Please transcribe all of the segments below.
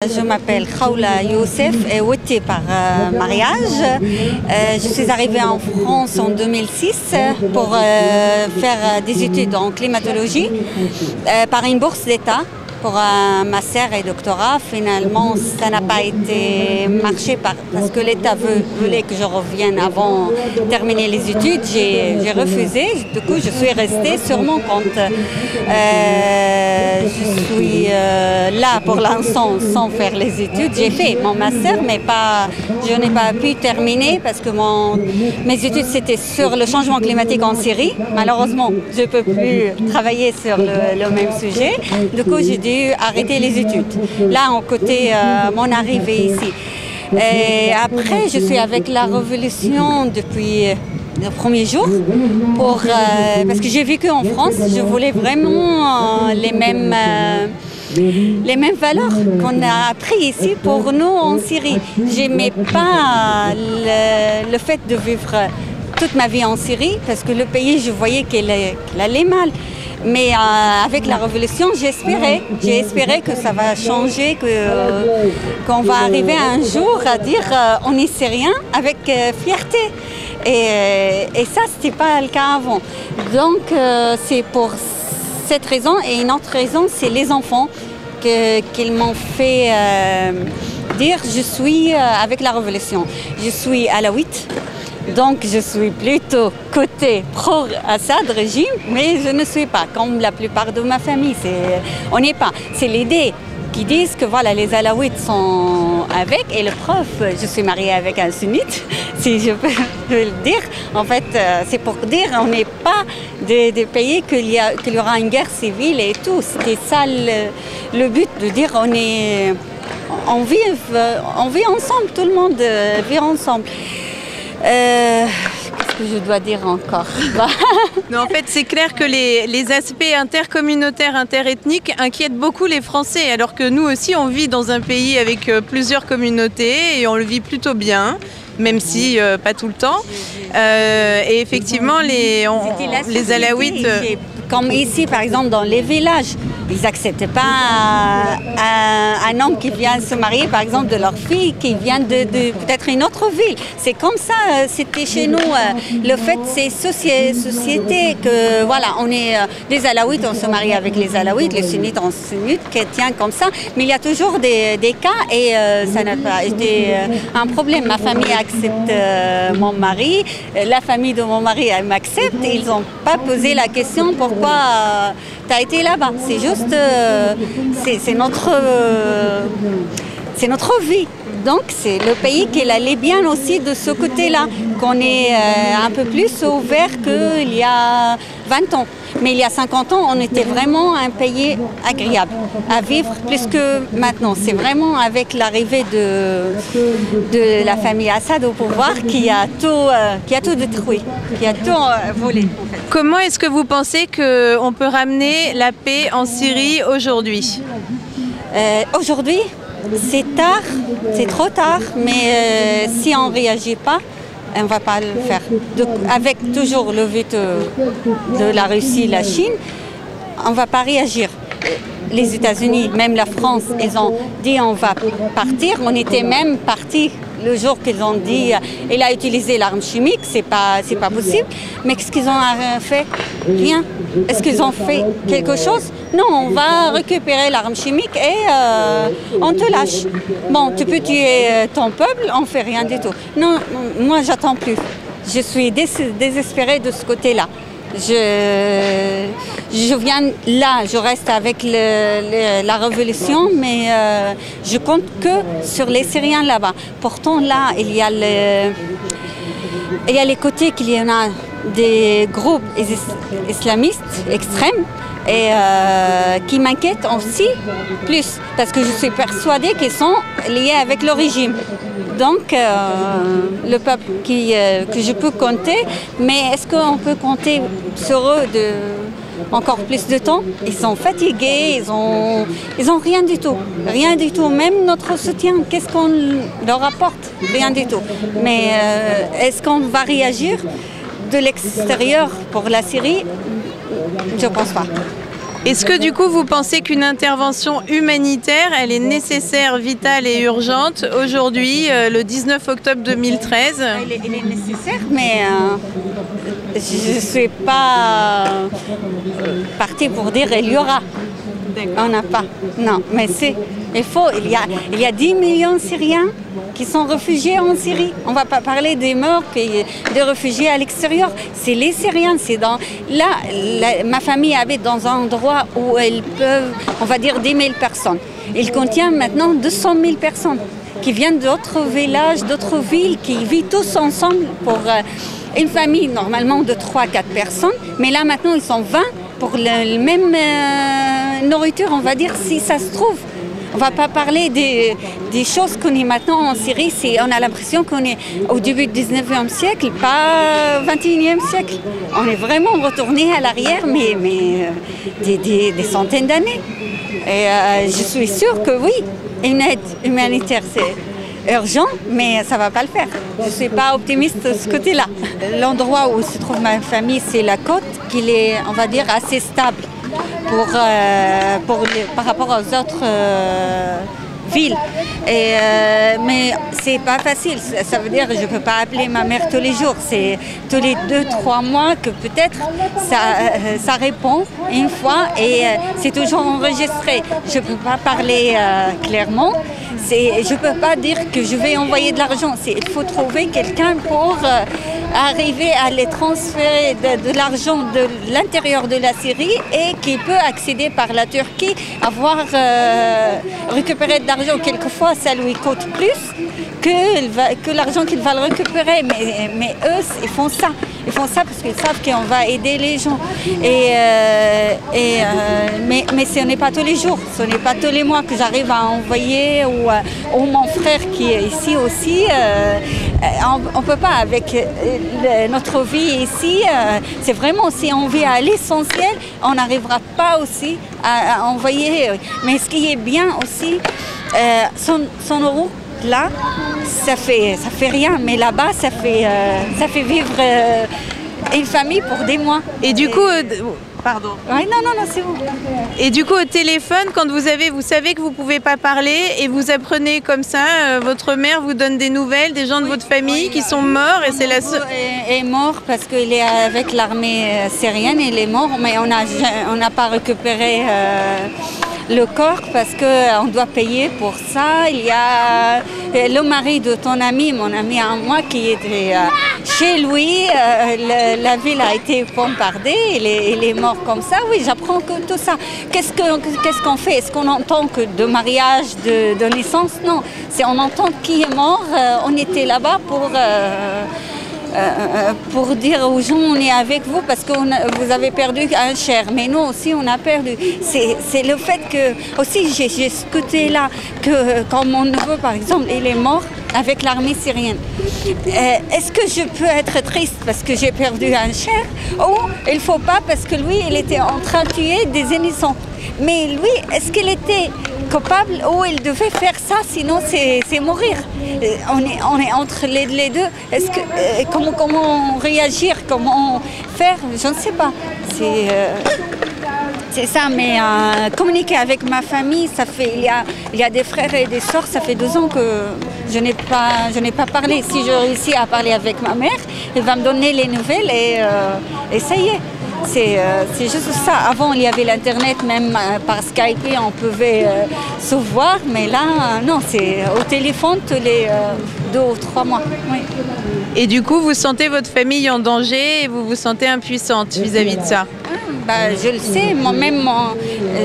Je m'appelle Khaoula Youssef et Wouti par mariage. Je suis arrivée en France en 2006 pour faire des études en climatologie par une bourse d'État pour un master et doctorat. Finalement, ça n'a pas été marché parce que l'État voulait que je revienne avant de terminer les études. J'ai refusé. Du coup, je suis restée sur mon compte. Je suis là pour l'instant sans faire les études. J'ai fait mon master, mais je n'ai pas pu terminer parce que mes études c'était sur le changement climatique en Syrie. Malheureusement, je ne peux plus travailler sur le même sujet. Du coup, j'ai dû arrêter les études. Là, en côté mon arrivée ici. Et après, je suis avec la Révolution depuis le premier jour parce que j'ai vécu en France. Je voulais vraiment les mêmes valeurs qu'on a appris ici pour nous en Syrie. J'aimais pas le fait de vivre toute ma vie en Syrie parce que le pays, je voyais qu'il allait mal. Mais avec la révolution, j'ai espéré que ça va changer, qu'on va arriver un jour à dire on est syrien avec fierté. Et ça, ce n'était pas le cas avant. Donc, c'est pour cette raison. Et une autre raison, c'est les enfants qu'ils m'ont fait dire je suis avec la révolution. Je suis alawite. Donc je suis plutôt côté pro-Assad régime, mais je ne suis pas, comme la plupart de ma famille. On n'est pas. C'est l'idée qui disent que voilà, les Alaouites sont avec, et le prof, je suis mariée avec un sunnite, si je peux le dire. En fait, c'est pour dire on n'est pas des pays qu'il y aura une guerre civile et tout. C'était ça le but, de dire on vit ensemble, tout le monde vit ensemble. Qu'est-ce que je dois dire encore? Non, en fait, c'est clair que les aspects intercommunautaires, interethniques inquiètent beaucoup les Français, alors que nous aussi, on vit dans un pays avec plusieurs communautés et on le vit plutôt bien, même si pas tout le temps. Et effectivement, les Alaouites... Comme ici, par exemple, dans les villages, ils n'acceptent pas un homme qui vient se marier, par exemple, de leur fille, qui vient de peut-être une autre ville. C'est comme ça, c'était chez nous. Le fait, c'est société que, voilà, on est des Alaouites, on se marie avec les Alaouites, les sunnites, on sunnites, chrétiens, comme ça. Mais il y a toujours des cas et ça n'a pas été un problème. Ma famille accepte mon mari, la famille de mon mari m'accepte. Ils n'ont pas posé la question pourquoi tu as été là-bas. C'est juste, c'est notre vie. Donc c'est le pays qui allait bien aussi de ce côté-là, qu'on est un peu plus ouvert qu'il y a 20 ans. Mais il y a 50 ans, on était vraiment un pays agréable à vivre plus que maintenant. C'est vraiment avec l'arrivée de la famille Assad au pouvoir qui a tout détruit, qui a tout volé. En fait. Comment est-ce que vous pensez qu'on peut ramener la paix en Syrie aujourd'hui? Aujourd'hui, c'est tard, c'est trop tard, mais si on ne réagit pas, on ne va pas le faire. Donc, avec toujours le veto de la Russie, la Chine, on ne va pas réagir. Les États-Unis, même la France, ils ont dit on va partir. On était même partis le jour qu'ils ont dit il a utilisé l'arme chimique, c'est pas possible. Mais qu'est-ce qu'ils ont fait? Rien. Est-ce qu'ils ont fait quelque chose? Non, on va récupérer l'arme chimique et on te lâche. Bon, tu peux tuer ton peuple, on fait rien du tout. Non, moi j'attends plus. Je suis désespérée de ce côté-là. Je viens là, je reste avec la révolution, mais je compte que sur les Syriens là-bas. Pourtant là, il y a les côtés qu'il y en a des groupes islamistes extrêmes et qui m'inquiètent aussi plus parce que je suis persuadée qu'ils sont liés avec le régime. Donc le peuple que je peux compter, mais est-ce qu'on peut compter sur eux encore plus de temps? Ils sont fatigués, ils ont rien du tout, même notre soutien, qu'est-ce qu'on leur apporte? Rien du tout. Mais est-ce qu'on va réagir de l'extérieur pour la Syrie? Je ne pense pas. Est-ce que du coup vous pensez qu'une intervention humanitaire, elle est nécessaire, vitale et urgente aujourd'hui, le 19 octobre 2013? Elle est nécessaire, mais je ne suis pas partie pour dire il y aura. On n'a pas. Non, mais il y a 10 millions de Syriens qui sont réfugiés en Syrie. On ne va pas parler des morts et des réfugiés à l'extérieur. C'est les Syriens. Ma famille habite dans un endroit où elles peuvent, on va dire, 10 000 personnes. Il contient maintenant 200 000 personnes qui viennent d'autres villages, d'autres villes, qui vivent tous ensemble pour une famille normalement de 3-4 personnes. Mais là maintenant, ils sont 20 pour la même nourriture, on va dire, si ça se trouve. On ne va pas parler des choses qu'on est maintenant en Syrie. On a l'impression qu'on est au début du 19e siècle, pas 21e siècle. On est vraiment retourné à l'arrière, mais des centaines d'années. Et je suis sûre que oui, une aide humanitaire, c'est urgent, mais ça ne va pas le faire. Je ne suis pas optimiste de ce côté-là. L'endroit où se trouve ma famille, c'est la côte, qui est, on va dire, assez stable par rapport aux autres villes. Mais c'est pas facile. Ça veut dire que je ne peux pas appeler ma mère tous les jours. C'est tous les 2-3 mois que peut-être ça répond une fois et c'est toujours enregistré. Je ne peux pas parler clairement. Je ne peux pas dire que je vais envoyer de l'argent. Il faut trouver quelqu'un pour arriver à les transférer de l'argent de l'intérieur de la Syrie et qui peut accéder par la Turquie, avoir récupéré de l'argent. Quelquefois, ça lui coûte plus que l'argent qu'il va le récupérer. Mais eux, ils font ça. Ils font ça parce qu'ils savent qu'on va aider les gens. Mais ce n'est pas tous les jours, ce n'est pas tous les mois que j'arrive à envoyer ou mon frère qui est ici aussi. On ne peut pas avec notre vie ici. C'est vraiment si on vit à l'essentiel, on n'arrivera pas aussi à envoyer. Mais ce qui est bien aussi, 100 € là, ça fait rien, mais là-bas, ça fait vivre une famille pour des mois. Et du coup, pardon. Ouais, non, c'est bon. Et du coup, au téléphone, quand vous savez que vous ne pouvez pas parler et vous apprenez comme ça, votre mère vous donne des nouvelles des gens de votre famille qui sont morts et c'est la seule. Est mort parce qu'il est avec l'armée syrienne, il est mort, mais on n'a pas récupéré le corps parce qu'on doit payer pour ça. Il y a le mari de ton ami, mon ami à moi, qui était chez lui. La ville a été bombardée, il est mort comme ça. Oui, j'apprends que tout ça. Qu'est-ce qu'on fait? Est-ce qu'on entend que de mariage, de naissance? Non, on entend qui est mort. On était là-bas pour dire aux gens on est avec vous parce que vous avez perdu un cher, mais nous aussi on a perdu. C'est le fait que aussi j'ai ce côté-là que quand mon neveu par exemple il est mort avec l'armée syrienne. Est-ce que je peux être triste parce que j'ai perdu un cher ou il ne faut pas parce que lui il était en train de tuer des innocents? Mais lui, est-ce qu'il était coupable ou il devait faire ça, sinon c'est mourir? On est entre les deux. Comment réagir, comment faire? Je ne sais pas. C'est ça, mais communiquer avec ma famille, il y a des frères et des sœurs, ça fait 2 ans que je n'ai pas parlé. Si je réussis à parler avec ma mère, elle va me donner les nouvelles et ça y est. C'est juste ça. Avant, il y avait l'Internet, même par Skype, on pouvait se voir. Mais là, non, c'est au téléphone tous les 2 ou 3 mois. Oui. Et du coup, vous sentez votre famille en danger et vous vous sentez impuissante vis-à-vis de ça? Je le sais. Moi-même,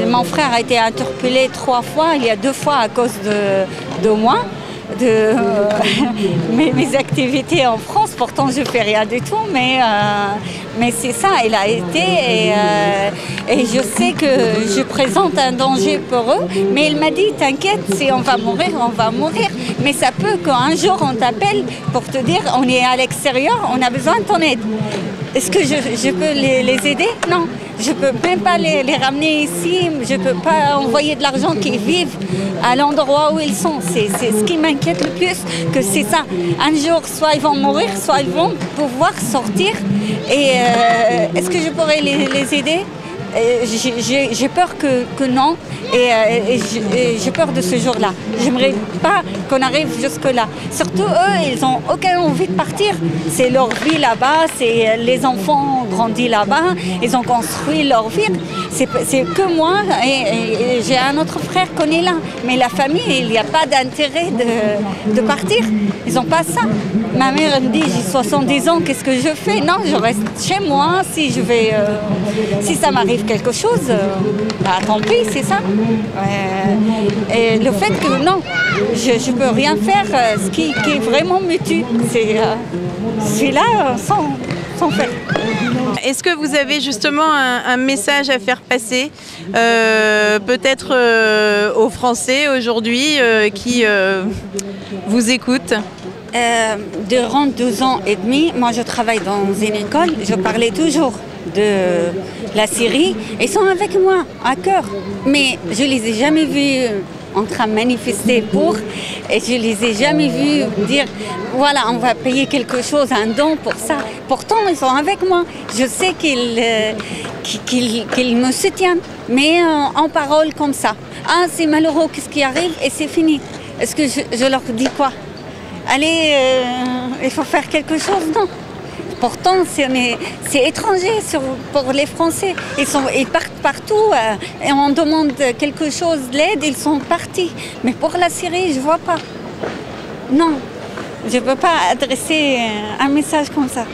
mon frère a été interpellé 3 fois. Il y a 2 fois à cause de moi. De mes activités en France, pourtant je fais rien du tout, mais c'est ça, il a été et je sais que je présente un danger pour eux, mais il m'a dit t'inquiète, si on va mourir, mais ça peut qu'un jour on t'appelle pour te dire on est à l'extérieur, on a besoin de ton aide. Est-ce que je peux les aider? Non, je ne peux même pas les ramener ici, je ne peux pas envoyer de l'argent qu'ils vivent à l'endroit où ils sont. C'est ce qui m'inquiète le plus, que c'est ça. Un jour, soit ils vont mourir, soit ils vont pouvoir sortir. Et est-ce que je pourrais les aider? J'ai peur que non, et j'ai peur de ce jour-là. J'aimerais pas qu'on arrive jusque-là. Surtout eux, ils n'ont aucune envie de partir. C'est leur vie là-bas, c'est les enfants ont grandi là-bas, ils ont construit leur vie. C'est que moi et j'ai un autre frère qu'on est là. Mais la famille, il n'y a pas d'intérêt de partir. Ils n'ont pas ça. Ma mère me dit, j'ai 70 ans, qu'est-ce que je fais? Non, je reste chez moi. Si ça m'arrive quelque chose, tant pis, c'est ça. Et le fait que non, je ne peux rien faire, ce qui vraiment me tue, c'est celui-là sans faire. Est-ce que vous avez justement un message à faire passer, peut-être aux Français aujourd'hui qui vous écoutent? Durant 2 ans et demi, moi je travaille dans une école, je parlais toujours de la Syrie. Ils sont avec moi à cœur, mais je ne les ai jamais vus en train de manifester pour, et je ne les ai jamais vus dire voilà, on va payer quelque chose, un don pour ça. Pourtant, ils sont avec moi. Je sais qu'ils me soutiennent, mais en parole comme ça. Ah, c'est malheureux, qu'est-ce qui arrive? Et c'est fini. Est-ce que je leur dis quoi? Allez, il faut faire quelque chose? Non. Pourtant, c'est étranger pour les Français. Ils partent partout et on demande quelque chose, de l'aide, ils sont partis. Mais pour la Syrie, je ne vois pas. Non, je ne peux pas adresser un message comme ça.